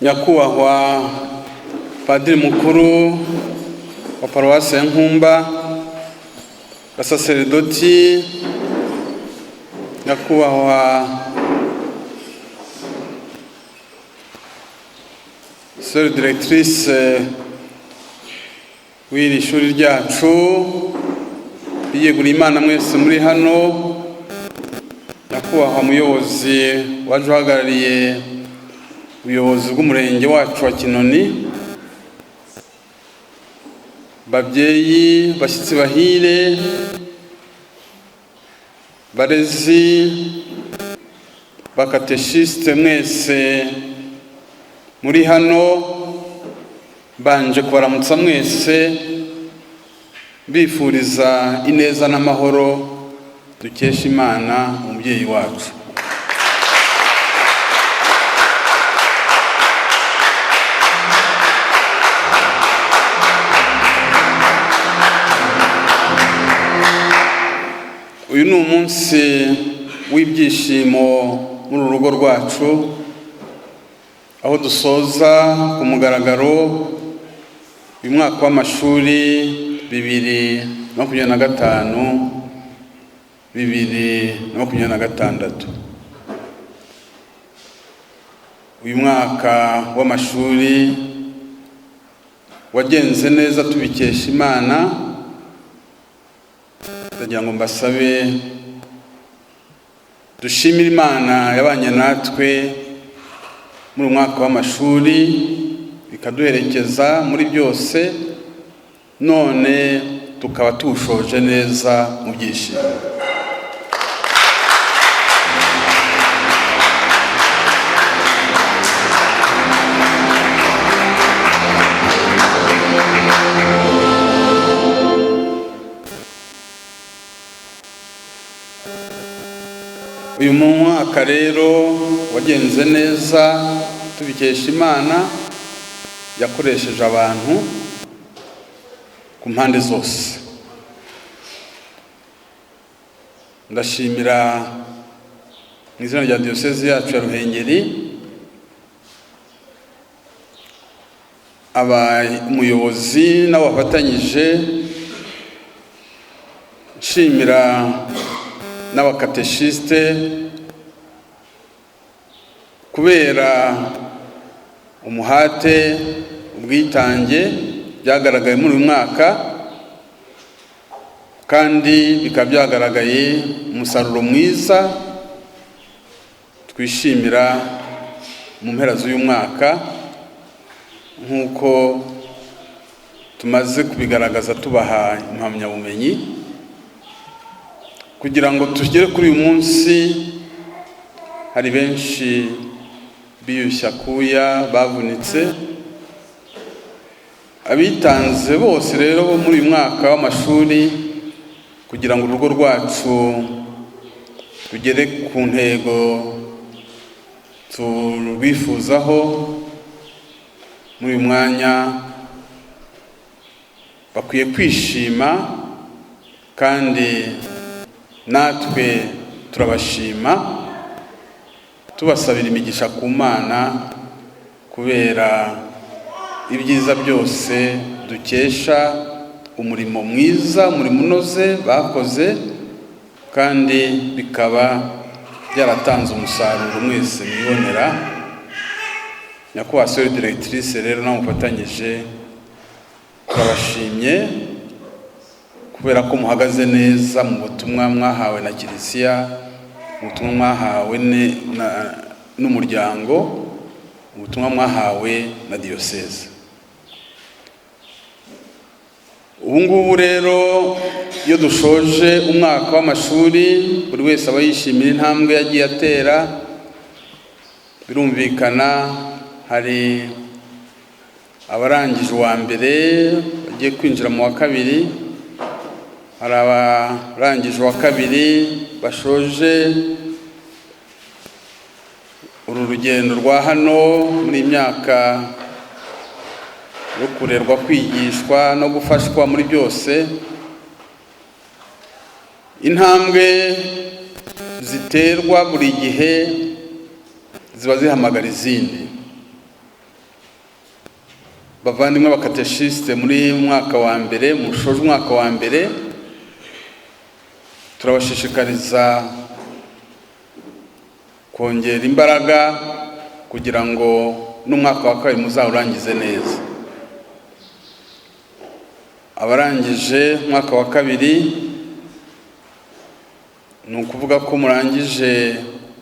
nyakubahwa Padiri mukuru wa Paruwasi ya Nkumba, Basaserdoti, nyakubahwa Sœur Directrice w'iri shuri ryacu, biyeguriye Imana mwese muri hano, nyakubahwa muyobozi waje uhagarariye ubuyobozi bw'umurenge wacu wa Kinoni, babyeyi, bashyitsi bahire, barezi, bakateshiste mwese muri hano, banje kubaramutsa mwese bifuriza ineza n'amahoro dukesha Imana umubyeyi wacu. Uyu ni umunsi w'ibyishimo muri urugo rwacu, aho dusoza ku mugaragaro uyu mwaka w'amashuri 2025-2026. Uyu mwaka w'amashuri wagenze neza tubikesha Imana. Ndagira ngo mbasabe dushimire Imana yabanye natwe muri mwaka w'amashuri, ikaduherekeza muri byose, none tukaba tushoje neza mu byishimo. Uyu mwaka rero wagenze neza tubikesha Imana, yakoresheje abantu ku mpande zose. Ndashimira mu izina rya diyoseze yacu ya Ruhengeri umuyobozi n'abafatanyije, nshimira n'abakateshiste kubera umuhate, ubwitange byagaragaye muri uyu mwaka, kandi bikaba byagaragaye umusaruro mwiza twishimira mu mpera z'uyu mwaka, nk'uko tumaze kubigaragaza tubaha impamyabumenyi, kugira ngo tugere kuri uyu munsi. Hari benshi biyushya kuya, bavunitse, abitanze bose rero bo muri uyu mwaka w'amashuri kugira ngo urugo rwacu rugere ku ntego tubifuzaho. Muri uyu mwanya bakwiye kwishima, kandi natwe turabashima, tubasabira imigisha ku Mana kubera ibyiza byose dukesha umurimo mwiza, umurimo unoze bakoze, kandi bikaba byaratanze umusaruro mwese mwibonera. Nyakubahwa Sœur Directrice rero namufatanyije turabashimye kubera ko muhagaze neza mu butumwa mwahawe na Kiliziya, ubutumwa mwahawe n'umuryango, ubutumwa mwahawe na diyoseze. Ubu ngubu rero iyo dushoje umwaka w'amashuri, buri wese aba yishimira intambwe yagiye atera. Birumvikana hari abarangije uwa mbere bagiye kwinjira mu wa kabiri, hari abarangije uwa kabiri bashoje uru rugendo rwa hano muri imyaka yo kurerwa, kwigishwa no gufashwa muri byose. Intambwe ziterwa buri gihe ziba zihamagara izindi. bavandimwe abakateshiste muri mwaka wa mbere, mushoje umwaka wa mbere, turabashishikariza kongera imbaraga kugira ngo n'umwaka wa kabiri muzawurangize neza. Abarangije umwaka wa kabiri ni ukuvuga ko murangije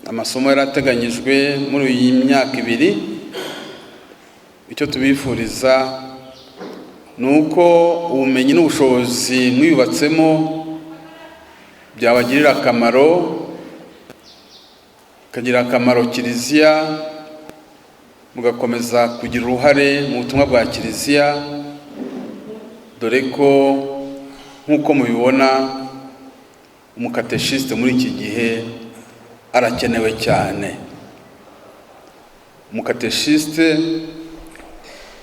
amasomo yarateganyijwe muri iyi myaka ibiri. Icyo tubifuriza ni uko ubumenyi n'ubushobozi mwiyubatsemo byabagirira akamaro, kagira akamaro Kiliziya, mugakomeza kugira uruhare mu butumwa bwa Kiliziya, dore ko nk'uko mubibona umukateshiste muri iki gihe arakenewe cyane. Umukateshiste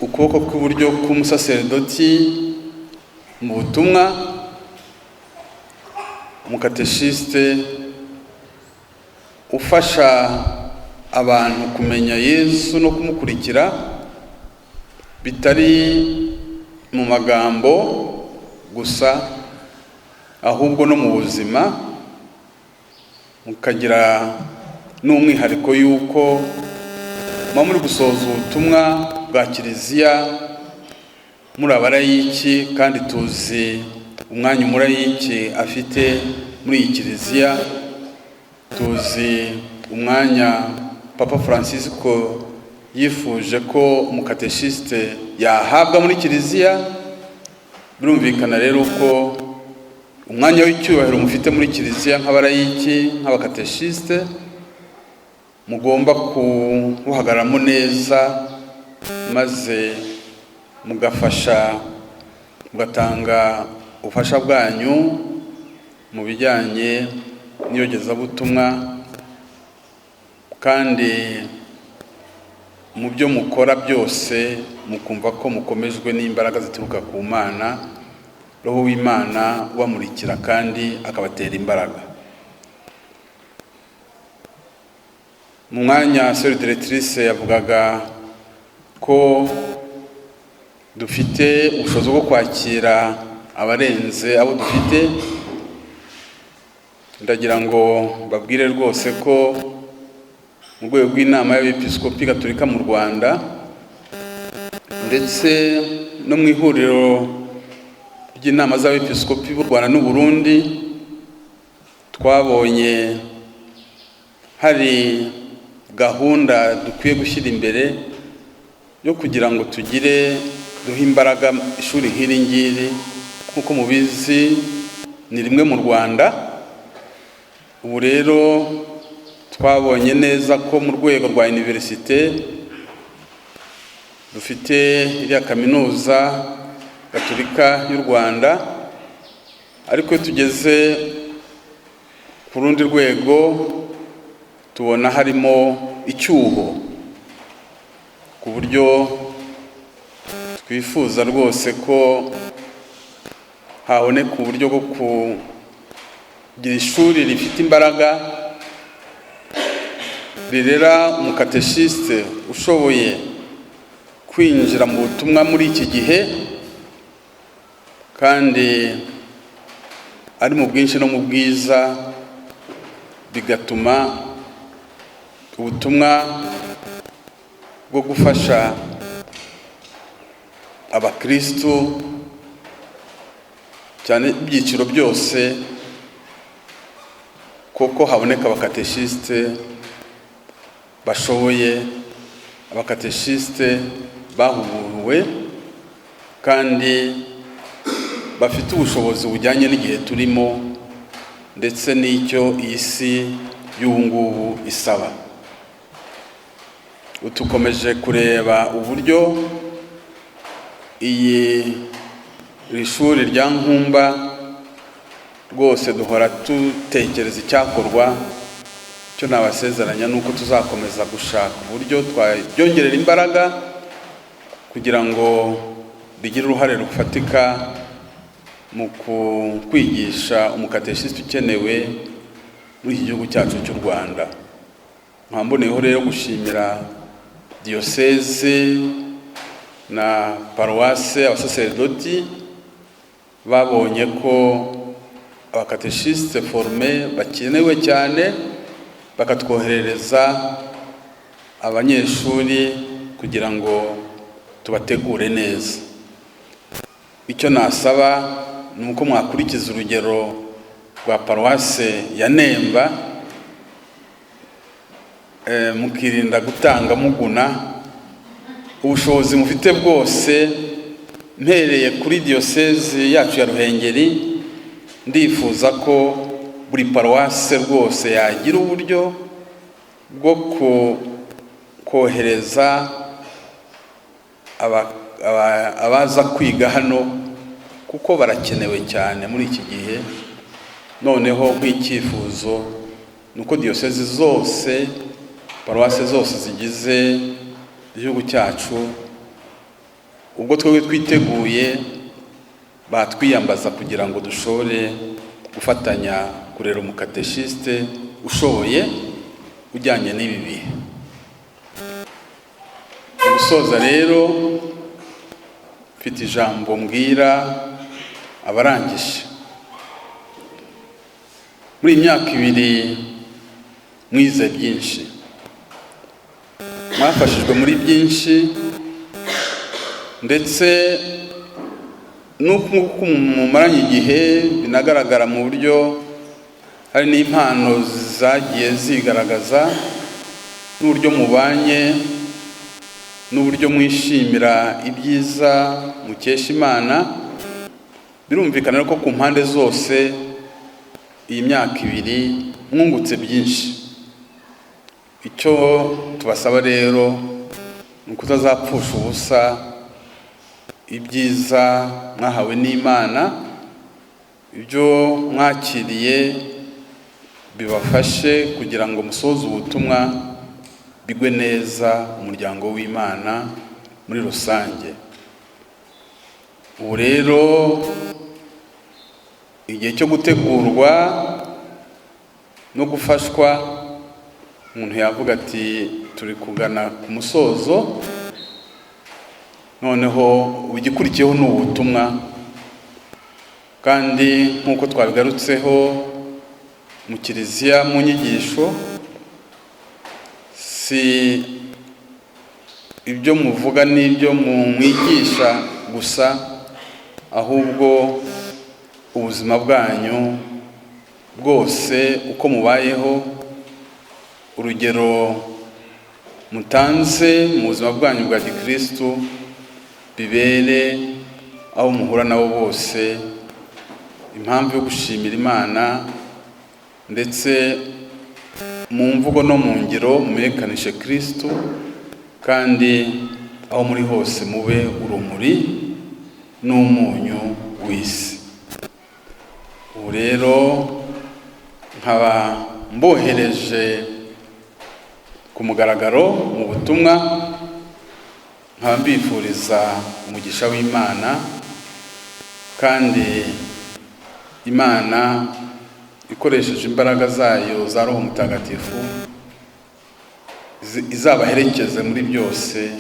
ukuboko kw'iburyo k'umusaserdoti mu butumwa, umukateshiste ufasha abantu kumenya Yesu no kumukurikira bitari mu magambo gusa, ahubwo no mu buzima, mukagira n'umwihariko yuko muri gusoza ubutumwa bwa Kiliziya muri abarayiki, kandi tuzi umwanya umurayiki afite muri iyi Kiliziya, tuzi umwanya Papa Francisco yifuje ko umukateshiste yahabwa muri Kiliziya. Birumvikana rero ko umwanya w'icyubahiro mufite muri Kiliziya nk'abarayiki, nk'abakateshiste, mugomba kuwuhagararamo neza, maze mugafasha, mugatanga ubufasha bwanyu mu bijyanye n'iyogezabutumwa, kandi mu byo mukora byose mukumva ko mukomejwe n'imbaraga zituruka ku Mana, Roho w'Imana ubamurikira kandi akabatera imbaraga. Mu mwanya Sœur Directrice yavugaga ko dufite ubushobozi bwo kwakira abarenze abo dufite. Ndagira ngo babwire rwose ko mu rwego rw'inama y'Abepiskopi Gatolika mu Rwanda ndetse no mu ihuriro ry'inama z'Abepiskopi b'u Rwanda n'u Burundi, twabonye hari gahunda dukwiye gushyira imbere yo kugira ngo duhe imbaraga ishuri nk'iri ngiri. Nk'uko mubizi ni rimwe mu Rwanda. Ubu rero twabonye neza ko mu rwego rwa universite dufite iriya kaminuza Gatolika y'u Rwanda, ariko tugeze ku rundi rwego tubona harimo icyuho, ku buryo twifuza rwose ko haboneka uburyo bwo kugira ishuri rifite imbaraga, rirera umukateshiste ushoboye kwinjira mu butumwa muri iki gihe, kandi ari mu bwinshi no mu bwiza, bigatuma ubutumwa bwo gufasha abakristo cyane ibyiciro byose, koko haboneka abakateshiste bashoboye, abakateshiste bahuguwe kandi bafite ubushobozi bujyanye n'igihe turimo ndetse n'icyo iyi si y'ubu ngubu isaba. Tukomeje kureba uburyo iri shuri rya Nkumba rwose duhora dutekereza icyakorwa. Cyo nabasezeranya nuko tuzakomeza gushaka uburyo twabyongerera imbaraga kugira ngo rigire uruhare rufatika mu kwigisha umukateshiste ukenewe muri iki gihugu cyacu cy'u Rwanda. Mwamboneyeho rero gushimira diyoseze na paruwase abasaserdoti babonye ko abakateshiste forme bakenewe cyane, bakatwoherereza abanyeshuri kugira ngo tubategure neza. Icyo nasaba ni uko mwakurikiza urugero rwa paruwase ya Nemba, mukirinda gutanga muguna. Ubushobozi mufite bwose, mpereye kuri diyoseze yacu ya Ruhengeri, ndifuza ko buri paruwase rwose yagira uburyo bwo kohereza abaza kwiga hano, kuko barakenewe cyane muri iki gihe. Noneho nk'icyifuzo nuko diyoseze zose, paruwase zose zigize igihugu cyacu, ubwo twebwe twiteguye batwiyambaza kugira ngo dushobore gufatanya kurera umukateshiste ushoboye ujyanye n'ibi bihe. Gusoza rero, mfite ijambo mbwira abarangije. Muri imyaka 2 mwize byinshi, mwafashijwe muri byinshi, ndetse nuko mumaranye igihe binagaragara mu buryo hari n'impano zagiye zigaragaza, n'uburyo mubanye, n'uburyo mwishimira ibyiza mukesha Imana. Birumvikana ko ku mpande zose iyi myaka 2 mwungutse byinshi. Icyo tubasaba rero ni ukutazapfusha ubusa ibyiza mwahawe n'Imana. Ibyo mwakiriye bibafashe kugira ngo musoze ubutumwa bigwe neza umuryango w'Imana muri rusange. Ubu rero igihe cyo gutegurwa no gufashwa, umuntu yavuga ati turi kugana ku musozo, noneho ugikurikiyeho ni ubutumwa. Kandi nk'uko twabigarutseho mu kiliziya mu nyigisho, si ibyo muvuga n'ibyo mwigisha gusa, ahubwo ubuzima bwanyu bwose uko mubayeho, urugero mutanze mu buzima bwanyu bwa gikristo, bibere aho muhura nabo bose impamvu yo gushimira Imana, ndetse mu mvugo no mu ngiro mumekanishe Kristo, kandi aho muri hose mube urumuri n'umunyu w'isi. Ubu rero nkaba mbohereje ku mugaragaro mu butumwa, nkaba mbifuriza umugisha w'Imana, kandi Imana ikoresheje imbaraga zayo za Roho Mutagatifu izabaherekeze muri byose,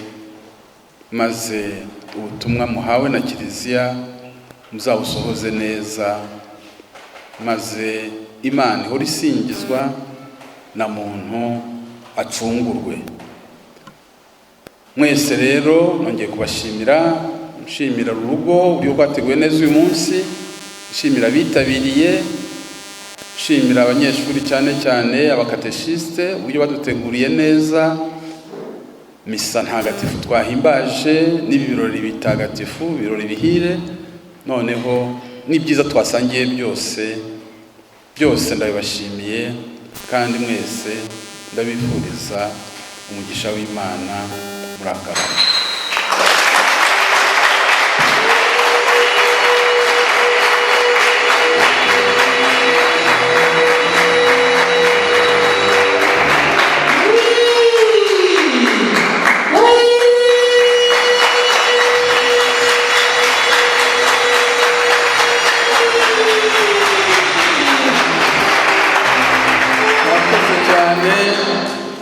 maze ubutumwa muhawe na kiliziya muzabusohoze neza, maze Imana ihora isingizwa na muntu acungurwe. Mwese rero nongeye kubashimira, nshimira urugo uburyo rwateguwe neza uyu munsi, nshimira abitabiriye, nshimira abanyeshuri cyane cyane abakateshiste uburyo baduteguriye neza misa ntagatifu twahimbaje, n'ibi birori bitagatifu, birori bihire. Noneho n'ibyiza twasangiye byose ndabibashimiye, kandi mwese ndabifuriza umugisha w'Imana. Murakarama.